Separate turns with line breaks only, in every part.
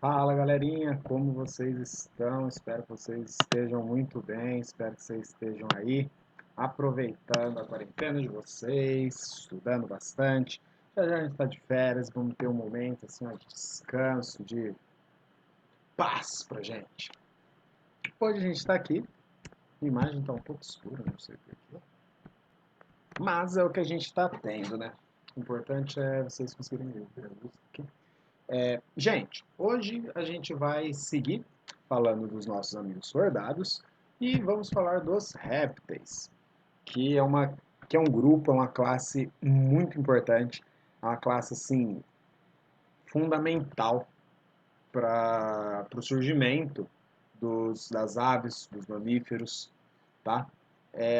Fala galerinha, como vocês estão? Espero que vocês estejam muito bem, espero que vocês estejam aí aproveitando a quarentena de vocês, estudando bastante. Já já a gente está de férias, vamos ter um momento assim, ó, de descanso, de paz pra gente. Hoje a gente está aqui, a imagem está um pouco escura, não sei porquê, mas é o que a gente está tendo, né? O importante é vocês conseguirem ver a luz aqui. Gente, hoje a gente vai seguir falando dos nossos amigos sordados e vamos falar dos répteis, que é um grupo, é uma classe muito importante, é uma classe assim fundamental para o surgimento das aves, dos mamíferos, tá?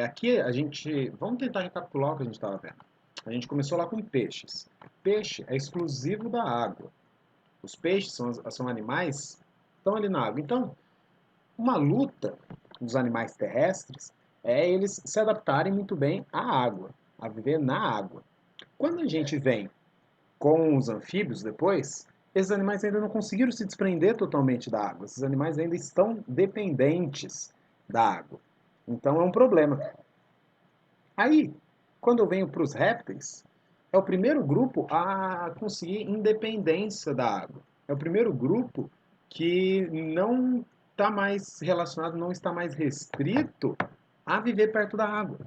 Aqui a gente, vamos tentar recapitular o que a gente estava vendo. A gente começou lá com peixes. Peixe é exclusivo da água. Os peixes são animais que estão ali na água. Então, uma luta dos animais terrestres é eles se adaptarem muito bem à água, a viver na água. Quando a gente vem com os anfíbios depois, esses animais ainda não conseguiram se desprender totalmente da água. Esses animais ainda estão dependentes da água. Então é um problema. Aí, quando eu venho para os répteis, é o primeiro grupo a conseguir independência da água. É o primeiro grupo que não está mais relacionado, não está mais restrito a viver perto da água.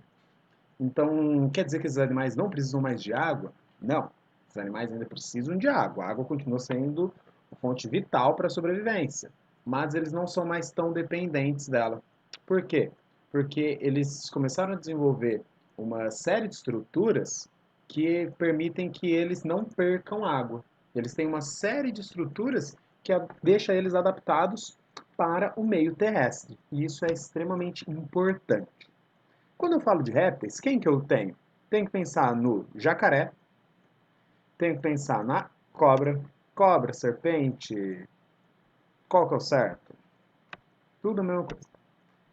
Então, quer dizer que esses animais não precisam mais de água? Não. Os animais ainda precisam de água. A água continua sendo a fonte vital para a sobrevivência. Mas eles não são mais tão dependentes dela. Por quê? Porque eles começaram a desenvolver uma série de estruturas que permitem que eles não percam água. Eles têm uma série de estruturas que deixa eles adaptados para o meio terrestre. E isso é extremamente importante. Quando eu falo de répteis, quem que eu tenho? Tenho que pensar no jacaré, tenho que pensar na cobra, serpente, qual que é o certo? Tudo a mesma coisa.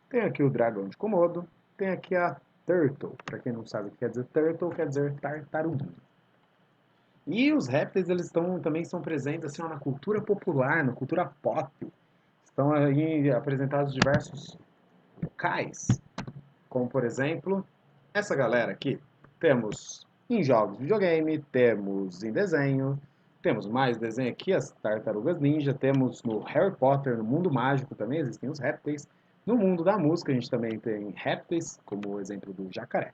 Tem aqui o dragão de Komodo, tem aqui a turtle. Para quem não sabe o que quer dizer turtle, quer dizer tartaruguinha. E os répteis eles também são presentes assim, na cultura popular, na cultura pop. Estão aí apresentados diversos locais, como por exemplo essa galera aqui. Temos em jogos de videogame, temos em desenho, temos mais desenho aqui, as Tartarugas Ninja, temos no Harry Potter, no mundo mágico também existem os répteis. No mundo da música a gente também tem répteis, como o exemplo do jacaré.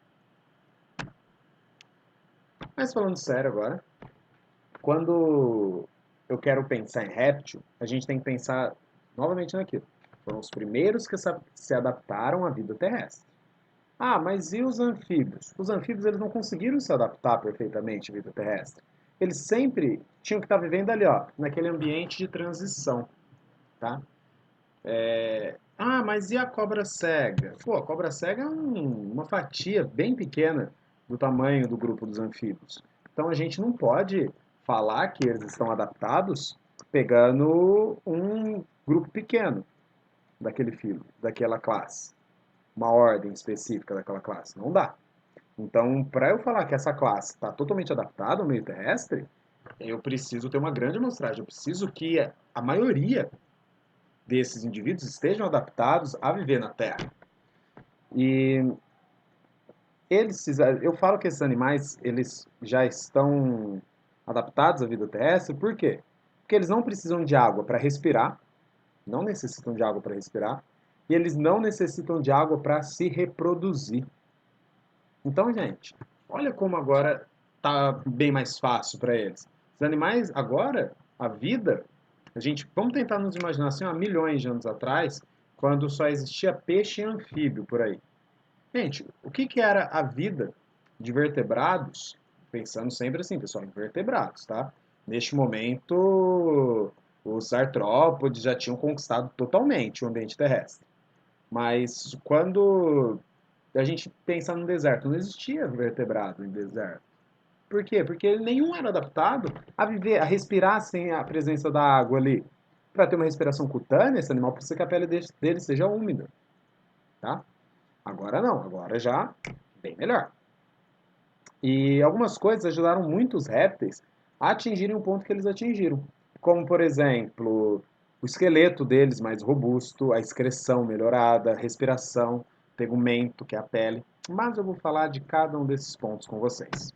Mas falando sério agora, quando eu quero pensar em réptil, a gente tem que pensar novamente naquilo. Foram os primeiros que se adaptaram à vida terrestre. Ah, mas e os anfíbios? Os anfíbios eles não conseguiram se adaptar perfeitamente à vida terrestre. Eles sempre tinham que estar vivendo ali, ó, naquele ambiente de transição, tá? Ah, mas e a cobra cega? Pô, a cobra cega é uma fatia bem pequena do tamanho do grupo dos anfíbios. Então a gente não pode falar que eles estão adaptados pegando um grupo pequeno daquele filo, daquela classe, uma ordem específica daquela classe. Não dá. Então, para eu falar que essa classe está totalmente adaptada ao meio terrestre, eu preciso ter uma grande amostragem. Eu preciso que a maioria desses indivíduos estejam adaptados a viver na Terra. E eu falo que esses animais eles já estão adaptados à vida terrestre, por quê? Porque eles não precisam de água para respirar, não necessitam de água para respirar, e eles não necessitam de água para se reproduzir. Então, gente, olha como agora tá bem mais fácil para eles. Os animais, agora, a vida, vamos tentar nos imaginar assim, há milhões de anos atrás, quando só existia peixe e anfíbio por aí. Gente, o que que era a vida de vertebrados? Pensando sempre assim, pessoal, em vertebrados, tá? Neste momento, os artrópodes já tinham conquistado totalmente o ambiente terrestre. Mas quando a gente pensa no deserto, não existia vertebrado em deserto. Por quê? Porque nenhum era adaptado a viver, a respirar sem a presença da água ali. Para ter uma respiração cutânea, esse animal precisa que a pele dele seja úmida, tá? Agora não, agora já bem melhor. E algumas coisas ajudaram muito os répteis a atingirem o ponto que eles atingiram. como por exemplo, o esqueleto deles mais robusto, a excreção melhorada, respiração, tegumento, que é a pele. Mas eu vou falar de cada um desses pontos com vocês.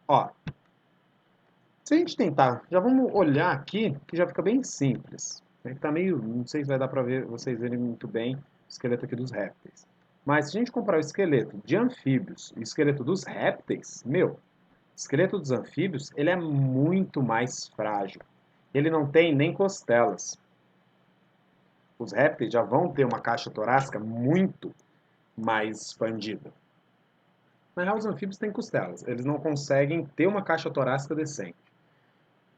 Ó, se a gente tentar, já vamos olhar aqui, que já fica bem simples. Tá meio, não sei se vai dar para ver, vocês verem muito bem o esqueleto aqui dos répteis. Mas se a gente comparar o esqueleto de anfíbios e o esqueleto dos répteis, meu, o esqueleto dos anfíbios, ele é muito mais frágil. Ele não tem nem costelas. Os répteis já vão ter uma caixa torácica muito mais expandida. Na real, os anfíbios têm costelas. Eles não conseguem ter uma caixa torácica decente.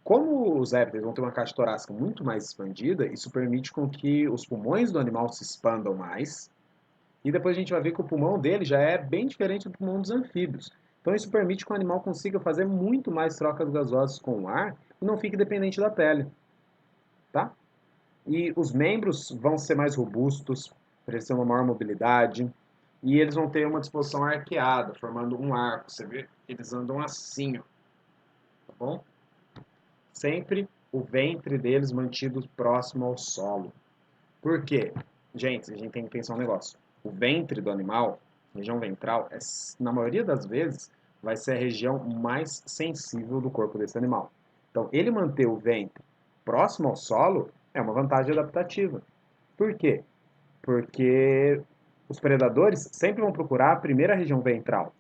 Como os répteis vão ter uma caixa torácica muito mais expandida, isso permite com que os pulmões do animal se expandam mais. E depois a gente vai ver que o pulmão dele já é bem diferente do pulmão dos anfíbios. Então isso permite que o animal consiga fazer muito mais trocas gasosas com o ar e não fique dependente da pele. Tá? E os membros vão ser mais robustos, para eles terem uma maior mobilidade. E eles vão ter uma disposição arqueada, formando um arco. Você vê? Eles andam assim, ó. Tá bom? Sempre o ventre deles mantido próximo ao solo. Por quê? Gente, a gente tem que pensar um negócio. O ventre do animal, região ventral, na maioria das vezes, vai ser a região mais sensível do corpo desse animal. Então, ele manter o ventre próximo ao solo é uma vantagem adaptativa. Por quê? Porque os predadores sempre vão procurar a primeira região ventral.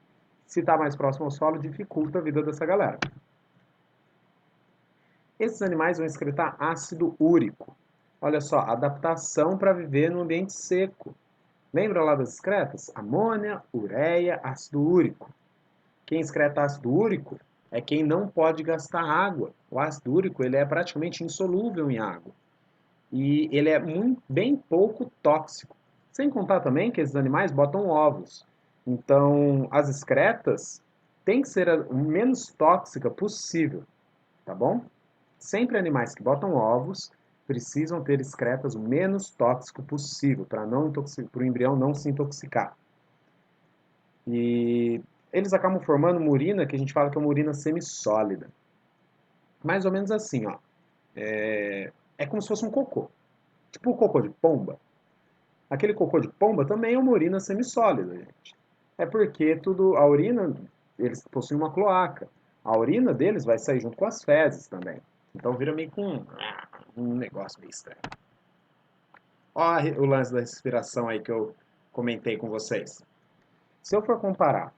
Se está mais próximo ao solo, dificulta a vida dessa galera. Esses animais vão excretar ácido úrico. Olha só, adaptação para viver no ambiente seco. Lembra lá das excretas? Amônia, ureia, ácido úrico. Quem excreta ácido úrico é quem não pode gastar água. O ácido úrico ele é praticamente insolúvel em água. E ele é bem pouco tóxico. Sem contar também que esses animais botam ovos. Então, as excretas têm que ser o menos tóxica possível, tá bom? Sempre animais que botam ovos precisam ter excretas o menos tóxico possível para o embrião não se intoxicar. E eles acabam formando uma urina que a gente fala que é uma urina semissólida. Mais ou menos assim, ó. É como se fosse um cocô. Tipo o cocô de pomba. Aquele cocô de pomba também é uma urina semissólida, gente. É porque a urina, eles possuem uma cloaca. A urina deles vai sair junto com as fezes também. Então vira meio com um negócio meio estranho. Olha o lance da respiração aí que eu comentei com vocês. Se eu for comparar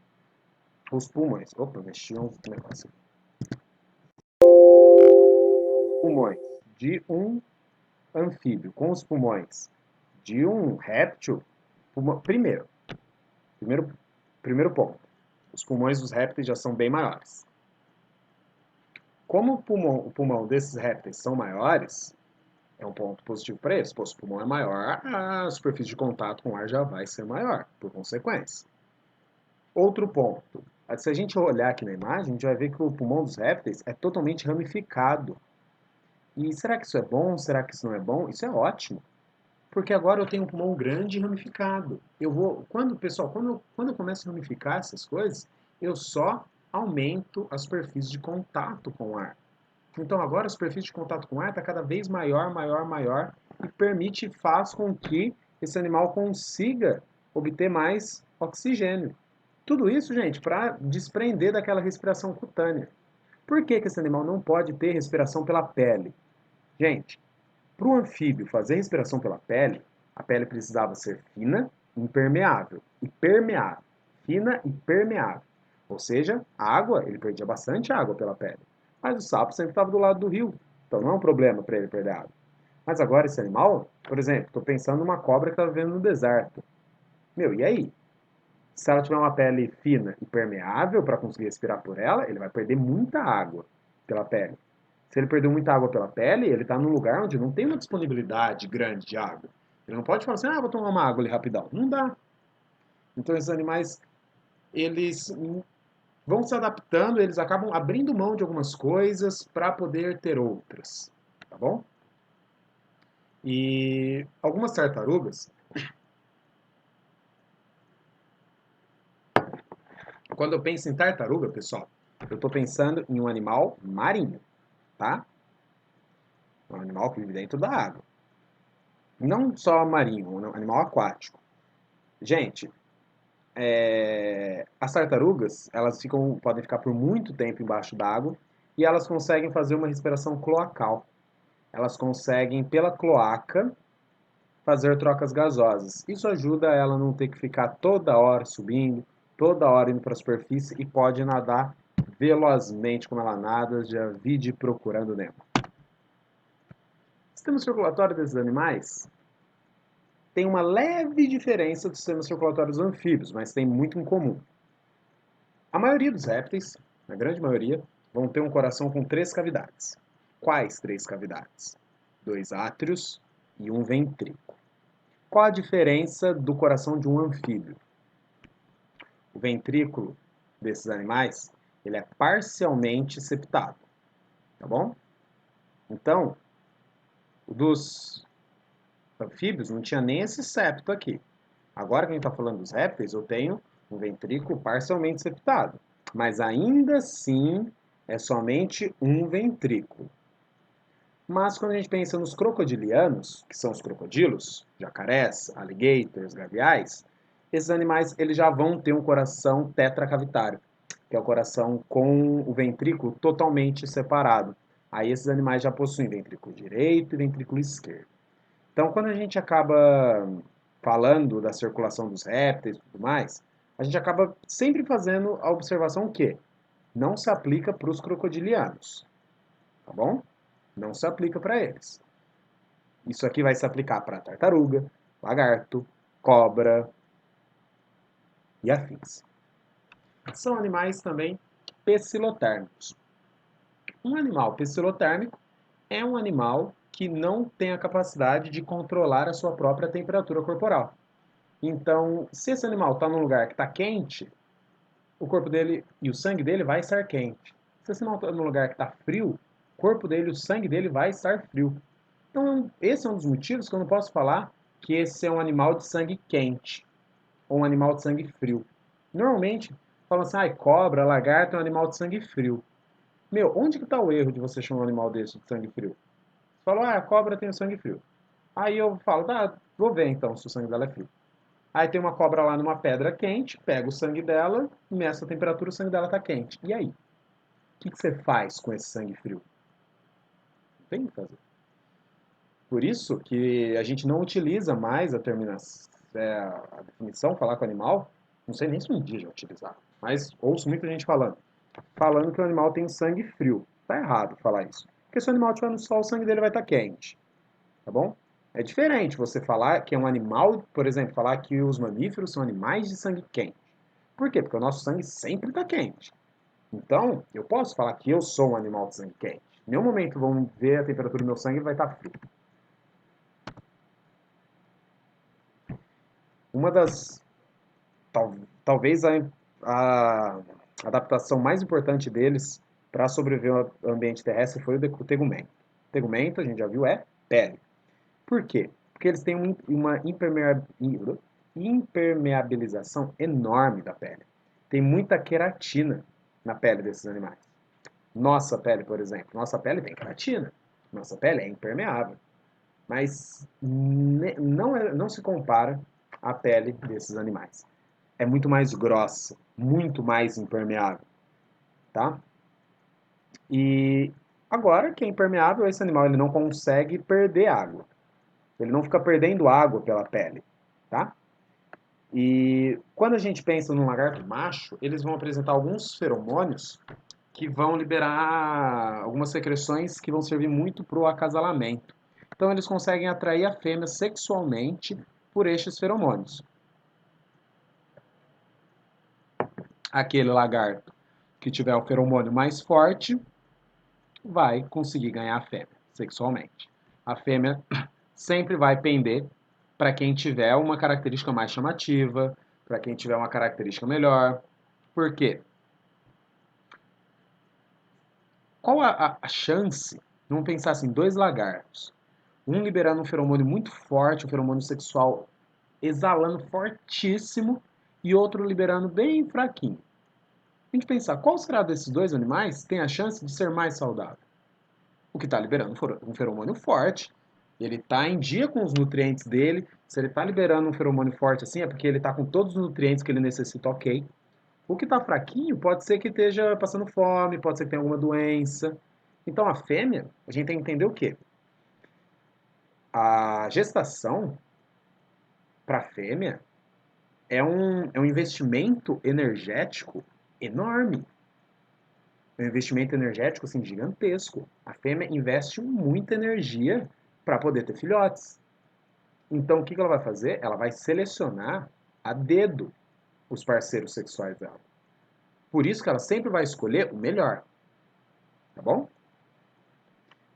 os pulmões. Opa, mexi um negócio. Pulmões de um anfíbio com os pulmões de um réptil. Primeiro, primeiro ponto. Os pulmões dos répteis já são bem maiores. Como o pulmão desses répteis são maiores, é um ponto positivo para eles. Se o pulmão é maior, a superfície de contato com o ar já vai ser maior, por consequência. Outro ponto. Se a gente olhar aqui na imagem, a gente vai ver que o pulmão dos répteis é totalmente ramificado. E será que isso é bom? Será que isso não é bom? Isso é ótimo. Porque agora eu tenho um pulmão grande e ramificado. Pessoal, quando eu começo a ramificar essas coisas, eu só aumento a superfície de contato com o ar. Então agora a superfície de contato com o ar está cada vez maior, maior, maior e faz com que esse animal consiga obter mais oxigênio. Tudo isso, gente, para desprender daquela respiração cutânea. Por que esse animal não pode ter respiração pela pele? Gente, para o anfíbio fazer respiração pela pele, a pele precisava ser fina, impermeável e permeável. Fina e permeável. Ou seja, água, ele perdia bastante água pela pele. Mas o sapo sempre estava do lado do rio, então não é um problema para ele perder água. Mas agora esse animal, por exemplo, estou pensando numa cobra que está vivendo no deserto. Meu, e aí? Se ela tiver uma pele fina e permeável para conseguir respirar por ela, ele vai perder muita água pela pele. Se ele perdeu muita água pela pele, ele está num lugar onde não tem uma disponibilidade grande de água. Ele não pode falar assim, vou tomar uma água ali rapidão. Não dá. Então esses animais, eles vão se adaptando, eles acabam abrindo mão de algumas coisas para poder ter outras. Tá bom? E algumas tartarugas, quando eu penso em tartaruga, pessoal, eu estou pensando em um animal marinho. tá? É um animal que vive dentro da água. Não só marinho, um animal aquático. Gente, as tartarugas, elas podem ficar por muito tempo embaixo d'água e elas conseguem fazer uma respiração cloacal. Elas conseguem, pela cloaca, fazer trocas gasosas. Isso ajuda ela a não ter que ficar toda hora subindo, toda hora indo para a superfície e pode nadar velozmente como ela nada, já vide procurando Nemo. O sistema circulatório desses animais tem uma leve diferença dos sistemas circulatórios anfíbios, mas tem muito em comum. A maioria dos répteis, a grande maioria, vão ter um coração com 3 cavidades. Quais 3 cavidades? 2 átrios e um ventrículo. Qual a diferença do coração de um anfíbio? O ventrículo desses animais, ele é parcialmente septado, tá bom? Então, o dos anfíbios não tinha nem esse septo aqui. Agora que a gente está falando dos répteis, eu tenho um ventrículo parcialmente septado, mas ainda assim é somente um ventrículo. Mas quando a gente pensa nos crocodilianos, que são os crocodilos, jacarés, alligators, gaviais, esses animais eles já vão ter um coração tetracavitário, que é o coração com o ventrículo totalmente separado. Aí esses animais já possuem ventrículo direito e ventrículo esquerdo. Então, quando a gente acaba falando da circulação dos répteis e tudo mais, a gente acaba sempre fazendo a observação que não se aplica para os crocodilianos, tá bom? Não se aplica para eles. Isso aqui vai se aplicar para tartaruga, lagarto, cobra e afins. São animais também pecilotérmicos. Um animal pecilotérmico é um animal que não tem a capacidade de controlar a sua própria temperatura corporal. Então, se esse animal está num lugar que está quente, o corpo dele e o sangue dele vai estar quente. Se esse animal está num lugar que está frio, o corpo dele e o sangue dele vai estar frio. Então, esse é um dos motivos que eu não posso falar que esse é um animal de sangue quente ou um animal de sangue frio. Normalmente, falam assim, cobra, lagarto é um animal de sangue frio. Meu, onde que está o erro de você chamar um animal desse de sangue frio? Você fala, a cobra tem o sangue frio. Aí eu falo, tá, vou ver então se o sangue dela é frio. Aí tem uma cobra lá numa pedra quente, pega o sangue dela, meça a temperatura, o sangue dela está quente. E aí? O que você faz com esse sangue frio? Não tem o que fazer. Por isso que a gente não utiliza mais a definição, falar com o animal. Não sei nem se um dia já utilizar, mas ouço muita gente falando que o animal tem sangue frio. Tá errado falar isso. Porque se o animal estiver no sol, o sangue dele vai estar quente. Tá bom? É diferente você falar que é um animal, por exemplo, falar que os mamíferos são animais de sangue quente. Por quê? Porque o nosso sangue sempre está quente. Então, eu posso falar que eu sou um animal de sangue quente. Em nenhum momento vão ver a temperatura do meu sangue e vai estar frio. Uma das, talvez a adaptação mais importante deles para sobreviver ao ambiente terrestre foi o tegumento. O tegumento, a gente já viu, é pele. Por quê? Porque eles têm uma impermeabilização enorme da pele. Tem muita queratina na pele desses animais. Nossa pele, por exemplo, nossa pele tem queratina. Nossa pele é impermeável. Mas não se compara à pele desses animais. É muito mais grossa, muito mais impermeável, tá? E agora, que é impermeável, esse animal ele não consegue perder água. Ele não fica perdendo água pela pele, tá? E quando a gente pensa num lagarto macho, eles vão apresentar alguns feromônios que vão liberar algumas secreções que vão servir muito para o acasalamento. Então eles conseguem atrair a fêmea sexualmente por estes feromônios. Aquele lagarto que tiver o feromônio mais forte vai conseguir ganhar a fêmea sexualmente. A fêmea sempre vai pender para quem tiver uma característica mais chamativa, para quem tiver uma característica melhor. Por quê? Qual a chance? Vamos pensar assim, 2 lagartos. Um liberando um feromônio muito forte, um feromônio sexual exalando fortíssimo, e outro liberando bem fraquinho. A gente pensar, qual será desses 2 animais tem a chance de ser mais saudável? o que está liberando um feromônio forte. Ele está em dia com os nutrientes dele. Se ele está liberando um feromônio forte assim, é porque ele está com todos os nutrientes que ele necessita, ok. O que está fraquinho pode ser que esteja passando fome, pode ser que tenha alguma doença. Então a fêmea, a gente tem que entender o quê? A gestação para a fêmea é um investimento energético enorme. É um investimento energético assim, gigantesco. A fêmea investe muita energia para poder ter filhotes. Então, o que ela vai fazer? Ela vai selecionar a dedo os parceiros sexuais dela. Por isso que ela sempre vai escolher o melhor. Tá bom?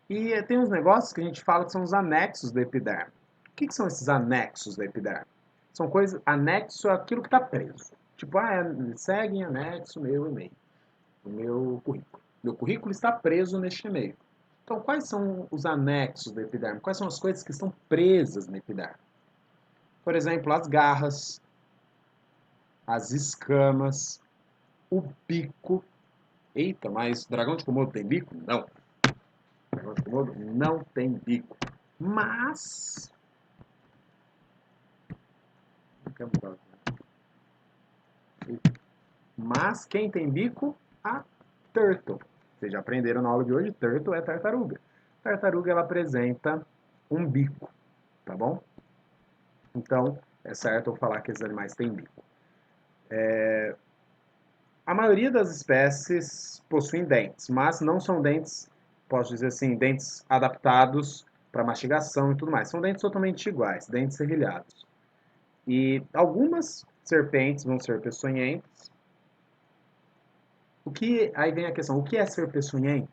E tem uns negócios que a gente fala que são os anexos da epiderme. O que são esses anexos da epiderme? São coisas, anexo é aquilo que está preso. Tipo, segue em anexo meu e-mail, o meu currículo. Meu currículo está preso neste e-mail. Então, quais são os anexos da epiderme? Quais são as coisas que estão presas na epiderme? Por exemplo, as garras, as escamas, o bico. Eita, mas dragão de Komodo tem bico? Não. Dragão de Komodo não tem bico. Mas... Mas quem tem bico? A turtle. Vocês já aprenderam na aula de hoje, turtle é tartaruga. Tartaruga, ela apresenta um bico, tá bom? Então, é certo eu falar que esses animais têm bico. A maioria das espécies possuem dentes, mas não são dentes, posso dizer assim, dentes adaptados para mastigação e tudo mais. São dentes totalmente iguais, dentes serrilhados. E algumas serpentes vão ser peçonhentas. Aí vem a questão, o que é ser peçonhento?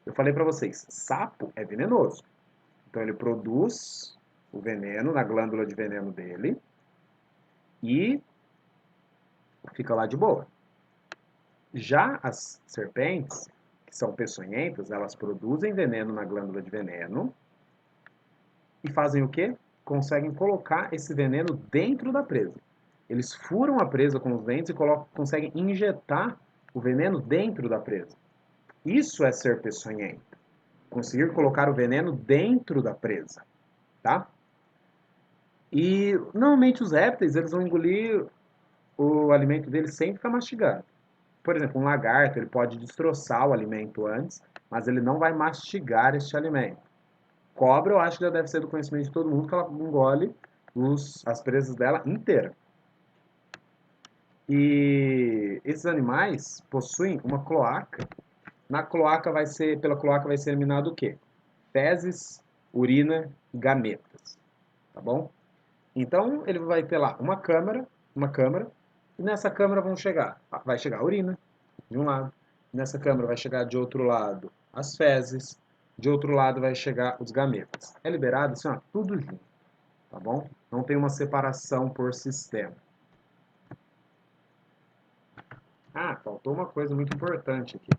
Eu falei para vocês, sapo é venenoso. Então ele produz o veneno na glândula de veneno dele e fica lá de boa. Já as serpentes, que são peçonhentas, elas produzem veneno na glândula de veneno e fazem o quê? Conseguem colocar esse veneno dentro da presa. Eles furam a presa com os dentes e conseguem injetar o veneno dentro da presa. Isso é ser peçonhento. Conseguir colocar o veneno dentro da presa, tá? E normalmente os répteis, eles vão engolir o alimento deles sem ficar mastigando. Por exemplo, um lagarto, ele pode destroçar o alimento antes, mas ele não vai mastigar este alimento. Cobra, eu acho que já deve ser do conhecimento de todo mundo que ela engole as presas dela inteira. E esses animais possuem uma cloaca. Pela cloaca vai ser eliminado o quê? Fezes, urina e gametas, tá bom? Então ele vai ter lá uma câmara, e nessa câmara vai chegar a urina de um lado, nessa câmara vai chegar de outro lado as fezes, de outro lado vai chegar os gametas. É liberado assim, ó, tudo junto, tá bom? Não tem uma separação por sistema. Ah, faltou uma coisa muito importante aqui.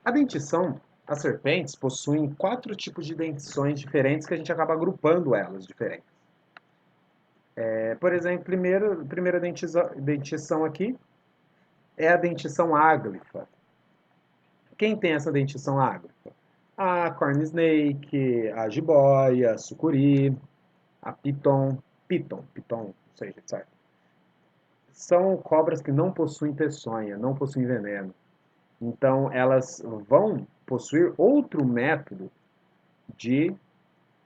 A dentição, as serpentes possuem 4 tipos de dentições diferentes que a gente acaba agrupando elas diferentes. Por exemplo, primeira dentição aqui é a dentição áglifa. Quem tem essa dentição áglifa? A corn snake, a jiboia, a sucuri, a piton, não sei, certo? São cobras que não possuem peçonha, não possuem veneno. Então, elas vão possuir outro método de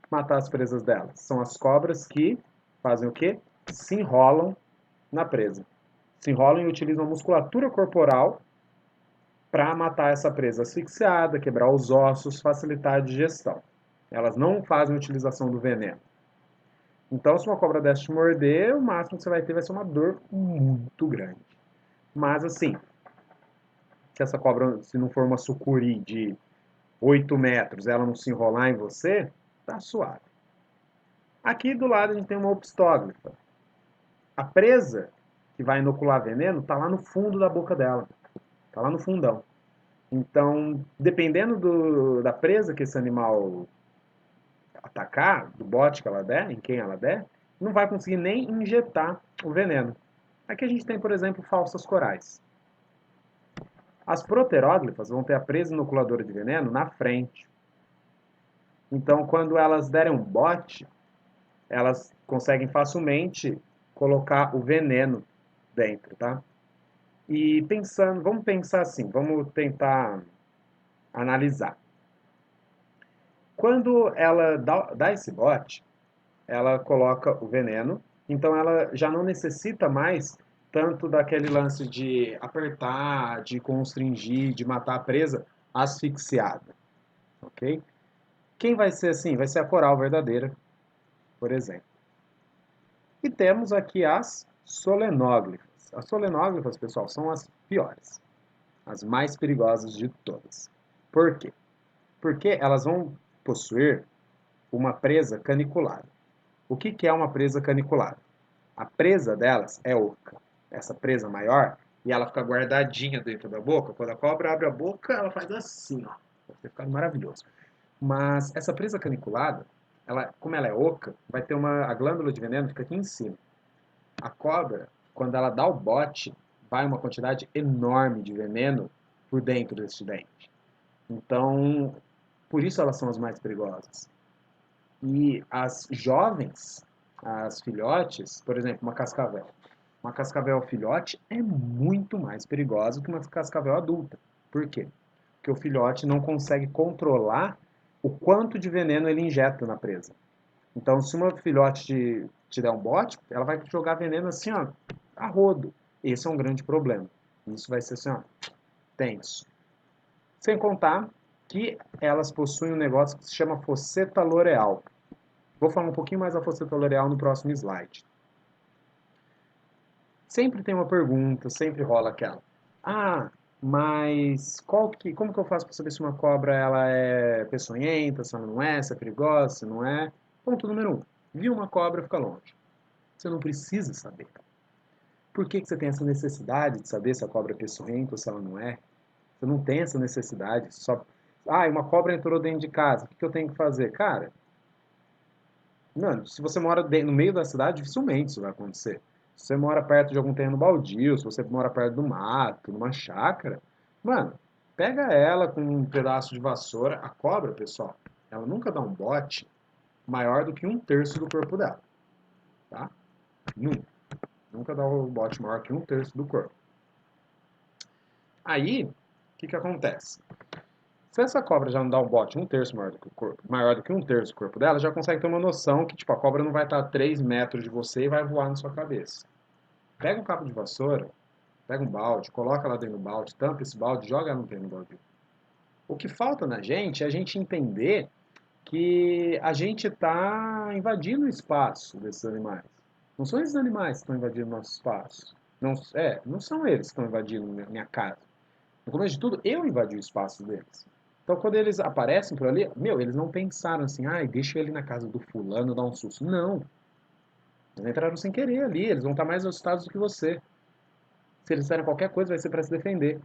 matar as presas delas. São as cobras que fazem o quê? Se enrolam na presa. Se enrolam e utilizam a musculatura corporal para matar essa presa asfixiada, quebrar os ossos, facilitar a digestão. Elas não fazem utilização do veneno. Então, se uma cobra dessa te morder, o máximo que você vai ter vai ser uma dor muito grande. Mas, assim, se essa cobra, se não for uma sucuri de 8 metros, ela não se enrolar em você, tá suave. Aqui do lado a gente tem uma opstóglifa. A presa que vai inocular veneno está lá no fundo da boca dela. Está lá no fundão. Então, dependendo da presa que esse animal atacar, do bote que ela der, em quem ela der, não vai conseguir nem injetar o veneno. Aqui a gente tem, por exemplo, falsas corais. As proteróglifas vão ter a presa inoculadora de veneno na frente. Então, quando elas derem um bote, elas conseguem facilmente colocar o veneno dentro, tá? E pensando, vamos pensar assim, vamos tentar analisar. Quando ela dá esse bote, ela coloca o veneno, então ela já não necessita mais tanto daquele lance de apertar, de constringir, de matar a presa asfixiada, ok? Quem vai ser assim? Vai ser a coral verdadeira, por exemplo. E temos aqui as solenóglifas. As solenóglifas, pessoal, são as piores, as mais perigosas de todas. Por quê? Porque elas vão possuir uma presa caniculada. O que é uma presa caniculada? A presa delas é oca. Essa presa maior, e ela fica guardadinha dentro da boca. Quando a cobra abre a boca, ela faz assim, ó. Vai ter ficado maravilhoso. Mas essa presa caniculada, como ela é oca, vai ter a glândula de veneno fica aqui em cima. A cobra, quando ela dá o bote, vai uma quantidade enorme de veneno por dentro desse dente. Então, por isso elas são as mais perigosas. E as jovens, as filhotes, por exemplo, uma cascavel. Uma cascavel filhote é muito mais perigosa que uma cascavel adulta. Por quê? Porque o filhote não consegue controlar o quanto de veneno ele injeta na presa. Então, se uma filhote te der um bote, ela vai jogar veneno assim, ó, a rodo. Esse é um grande problema. Isso vai ser assim, ó, tenso. Sem contar que elas possuem um negócio que se chama fosseta loreal. Vou falar um pouquinho mais da fosseta loreal no próximo slide. Sempre tem uma pergunta, sempre rola aquela. Ah, mas como que eu faço para saber se uma cobra ela é peçonhenta, se ela não é, se é perigosa, se não é? Ponto número 1. Viu uma cobra, fica longe. Você não precisa saber. Por que você tem essa necessidade de saber se a cobra é peçonhenta ou se ela não é? Você não tem essa necessidade. Uma cobra entrou dentro de casa. O que eu tenho que fazer? Cara, mano, se você mora no meio da cidade, dificilmente isso vai acontecer. Se você mora perto de algum terreno baldio, se você mora perto do mato, numa chácara, mano, pega ela com um pedaço de vassoura. A cobra, pessoal, ela nunca dá um bote maior do que 1/3 do corpo dela, tá? Nunca. Nunca dá um bote maior que 1/3 do corpo. Aí, o que acontece? Se essa cobra já não dá um bote 1/3 maior do que o corpo, maior do que 1/3 do corpo dela, já consegue ter uma noção que, tipo, a cobra não vai estar a 3 metros de você e vai voar na sua cabeça. Pega um cabo de vassoura, pega um balde, coloca lá dentro do balde, tampa esse balde, joga ela dentro do balde. O que falta na gente é a gente entender que a gente está invadindo o espaço desses animais. Não são esses animais que estão invadindo o nosso espaço. Não são eles que estão invadindo minha casa. No começo de tudo, eu invadi o espaço deles. Então, quando eles aparecem por ali, eles não pensaram assim, ai, deixa ele na casa do fulano dar um susto. Não. Eles entraram sem querer ali, eles vão estar mais assustados do que você. Se eles fizerem qualquer coisa, vai ser para se defender.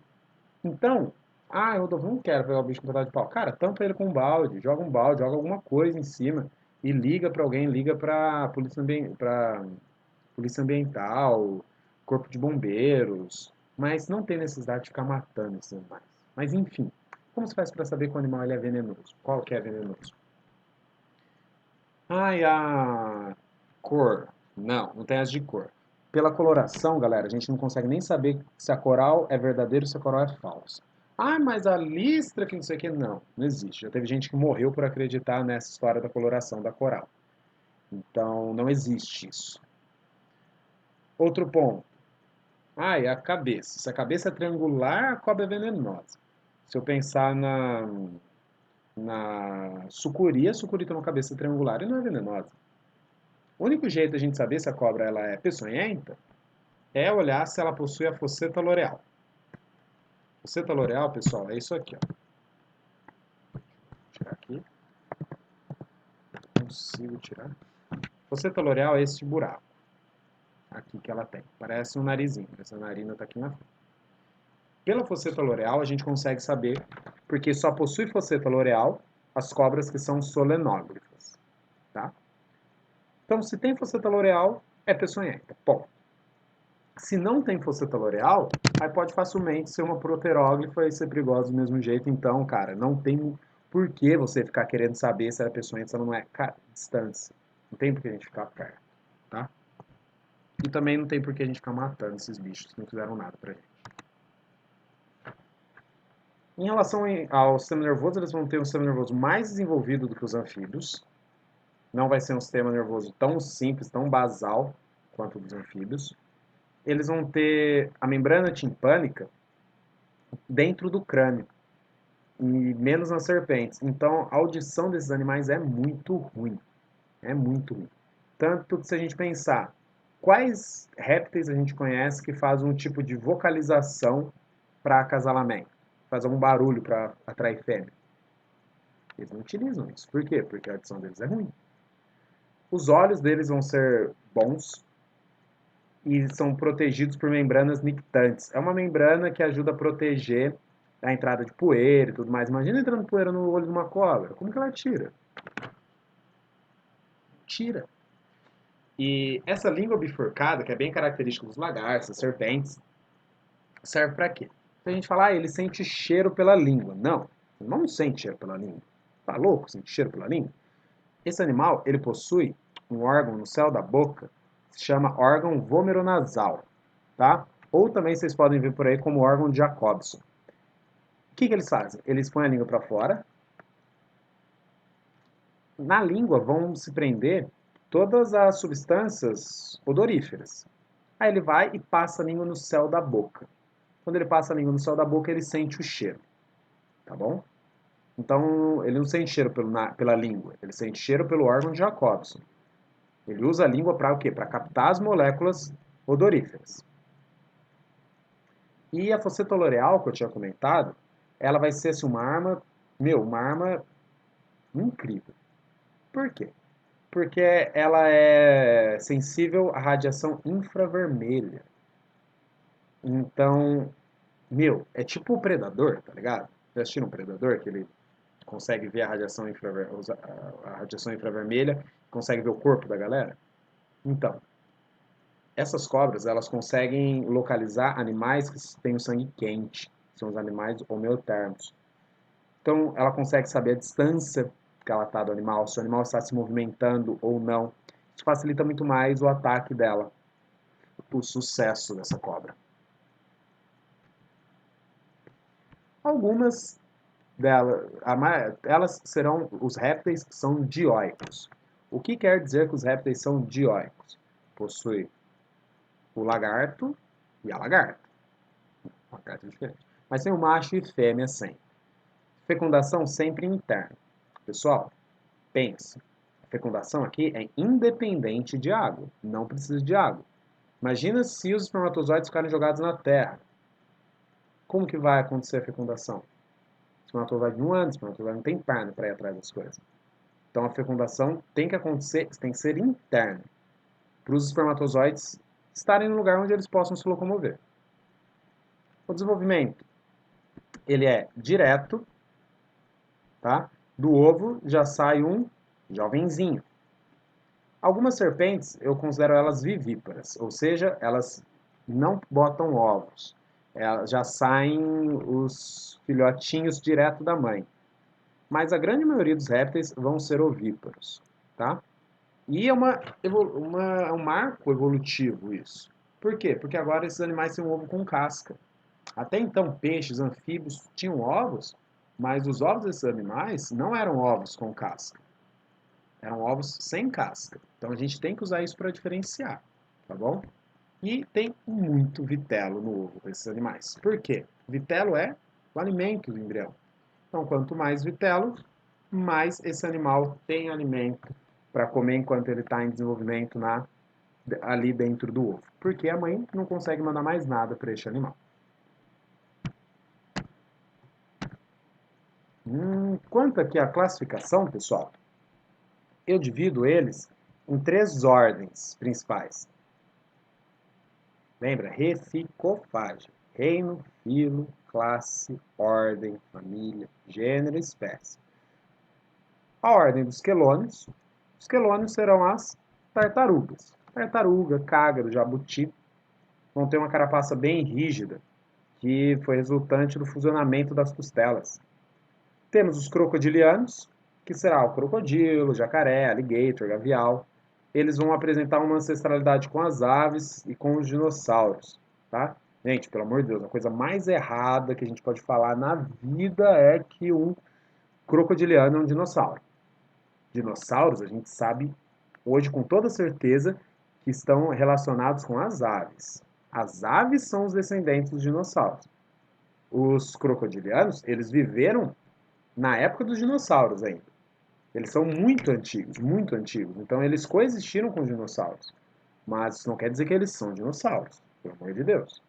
Então, Rodolfo, não quero pegar o bicho com pedaço de pau. Cara, tampa ele com um balde, joga alguma coisa em cima e liga para alguém, liga para polícia ambiental, corpo de bombeiros, mas não tem necessidade de ficar matando esses animais. Mas enfim, como se faz para saber que o animal ele é venenoso? Qual que é venenoso? A cor. Não tem as de cor. Pela coloração, galera, a gente não consegue nem saber se a coral é verdadeira ou se a coral é falsa. Mas a listra que não sei o que, não existe. Já teve gente que morreu por acreditar nessa história da coloração da coral. Então, não existe isso. Outro ponto. A cabeça. Se a cabeça é triangular, a cobra é venenosa. Se eu pensar na sucuri, a sucuri tem uma cabeça triangular e não é venenosa. O único jeito de a gente saber se a cobra ela é peçonhenta é olhar se ela possui a fosseta loreal. Fosseta loreal, pessoal, é isso aqui, ó. Vou tirar aqui. Consigo tirar. Fosseta loreal é esse buraco. Aqui que ela tem. Parece um narizinho. Essa narina está aqui na frente. Pela fosseta loreal, a gente consegue saber, porque só possui fosseta loreal as cobras que são solenógrafas. Tá? Então, se tem fosseta loreal, é peçonhenta. Ponto. Se não tem fosseta loreal, aí pode facilmente ser uma proteróglifa e ser perigosa do mesmo jeito. Então, cara, não tem por que você ficar querendo saber se a pessoa entra ou não é. Cara, distância. Não tem por que a gente ficar perto, tá? E também não tem por que a gente ficar matando esses bichos que não fizeram nada pra gente. Em relação ao sistema nervoso, eles vão ter um sistema nervoso mais desenvolvido do que os anfíbios. Não vai ser um sistema nervoso tão simples, tão basal quanto o dos anfíbios. Eles vão ter a membrana timpânica dentro do crânio, e menos nas serpentes. Então, a audição desses animais é muito ruim. É muito ruim. Tanto que se a gente pensar, quais répteis a gente conhece que fazem um tipo de vocalização para acasalamento? Faz algum barulho para atrair fêmea? Eles não utilizam isso. Por quê? Porque a audição deles é ruim. Os olhos deles vão ser bons e são protegidos por membranas nictantes. É uma membrana que ajuda a proteger a entrada de poeira e tudo mais. Imagina entrando poeira no olho de uma cobra. Como que ela tira? Tira. E essa língua bifurcada, que é bem característica dos lagartos, das serpentes, serve para quê? A gente fala, ele sente cheiro pela língua. Não, não sente cheiro pela língua. Tá louco? Sente cheiro pela língua? Esse animal, ele possui um órgão no céu da boca, que se chama órgão vomeronasal, tá? Ou também vocês podem ver por aí como órgão de Jacobson. O que eles fazem? Eles põem a língua para fora. Na língua vão se prender todas as substâncias odoríferas. Aí ele vai e passa a língua no céu da boca. Quando ele passa a língua no céu da boca, ele sente o cheiro, tá bom? Então, ele não sente cheiro pela língua, ele sente cheiro pelo órgão de Jacobson. Ele usa a língua para o quê? Para captar as moléculas odoríferas. E a fosseta loreal, que eu tinha comentado, ela vai ser assim, uma arma incrível. Por quê? Porque ela é sensível à radiação infravermelha. Então, é tipo o Predador, tá ligado? Já assistiram um Predador, que ele consegue ver a radiação infravermelha, consegue ver o corpo da galera? Então, essas cobras, elas conseguem localizar animais que têm o sangue quente, são os animais homeotérmicos. Então, ela consegue saber a distância que ela está do animal, se o animal está se movimentando ou não. Isso facilita muito mais o ataque dela, o sucesso dessa cobra. Algumas elas serão os répteis que são dioicos. O que quer dizer que os répteis são dioicos? Possui o lagarto e a lagarta. Lagarto é diferente. Mas tem o macho e fêmea sempre. Fecundação sempre interna. Pessoal, pense. A fecundação aqui é independente de água. Não precisa de água. Imagina se os espermatozoides ficarem jogados na terra. Como que vai acontecer a fecundação? O espermatozoide não anda, o espermatozoide não tem perna para ir atrás das coisas. Então a fecundação tem que acontecer, tem que ser interna, para os espermatozoides estarem no lugar onde eles possam se locomover. O desenvolvimento, ele é direto, tá? Do ovo já sai um jovenzinho. Algumas serpentes, eu considero elas vivíparas, ou seja, elas não botam ovos. Elas já saem os filhotinhos direto da mãe. Mas a grande maioria dos répteis vão ser ovíparos, tá? E é um marco evolutivo isso. Por quê? Porque agora esses animais têm um ovo com casca. Até então, peixes, anfíbios tinham ovos, mas os ovos desses animais não eram ovos com casca. Eram ovos sem casca. Então a gente tem que usar isso para diferenciar, tá bom? E tem muito vitelo no ovo desses animais. Por quê? Vitelo é o alimento do embrião. Então, quanto mais vitelo, mais esse animal tem alimento para comer enquanto ele está em desenvolvimento ali dentro do ovo. Porque a mãe não consegue mandar mais nada para este animal. Quanto aqui à classificação, pessoal, eu divido eles em 3 ordens principais. Lembra? Reficofágia. Reino, filo, classe, ordem, família, gênero e espécie. A ordem dos quelônios. Os quelônios serão as tartarugas. Tartaruga, cágaro, jabuti. vão ter uma carapaça bem rígida, que foi resultante do fusionamento das costelas. Temos os crocodilianos, que será o crocodilo, jacaré, alligator, gavial. Eles vão apresentar uma ancestralidade com as aves e com os dinossauros, tá? Gente, pelo amor de Deus, a coisa mais errada que a gente pode falar na vida é que um crocodiliano é um dinossauro. Dinossauros, a gente sabe hoje com toda certeza que estão relacionados com as aves. As aves são os descendentes dos dinossauros. Os crocodilianos, eles viveram na época dos dinossauros ainda. Eles são muito antigos, muito antigos. Então eles coexistiram com os dinossauros. Mas isso não quer dizer que eles são dinossauros, pelo amor de Deus.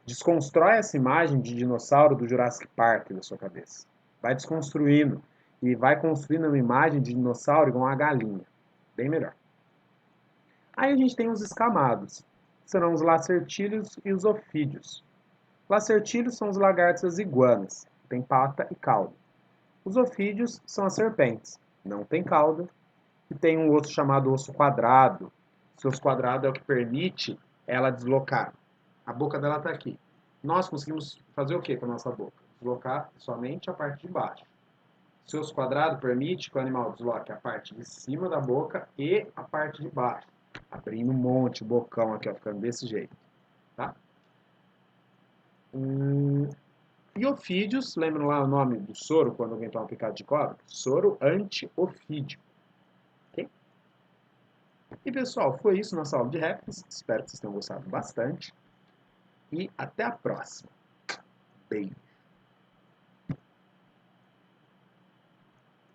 Desconstrói essa imagem de dinossauro do Jurassic Park da sua cabeça. Vai desconstruindo e vai construindo uma imagem de dinossauro igual uma galinha. Bem melhor. Aí a gente tem os escamados. Serão os lacertílios e os ofídeos. Lacertílios são os lagartos e as iguanas. Tem pata e cauda. Os ofídeos são as serpentes. Não tem cauda. E tem um osso chamado osso quadrado. Esse osso quadrado é o que permite ela deslocar. A boca dela está aqui. Nós conseguimos fazer o que com a nossa boca? Deslocar somente a parte de baixo. O osso quadrado permite que o animal desloque a parte de cima da boca e a parte de baixo. Abrindo um monte, o bocão aqui, ó, ficando desse jeito. Tá? E ofídeos, lembram lá o nome do soro quando alguém toma picado de cobra? Soro anti-ofídeo. Ok? E pessoal, foi isso nossa aula de répteis. Espero que vocês tenham gostado bastante. E até a próxima. Beijo.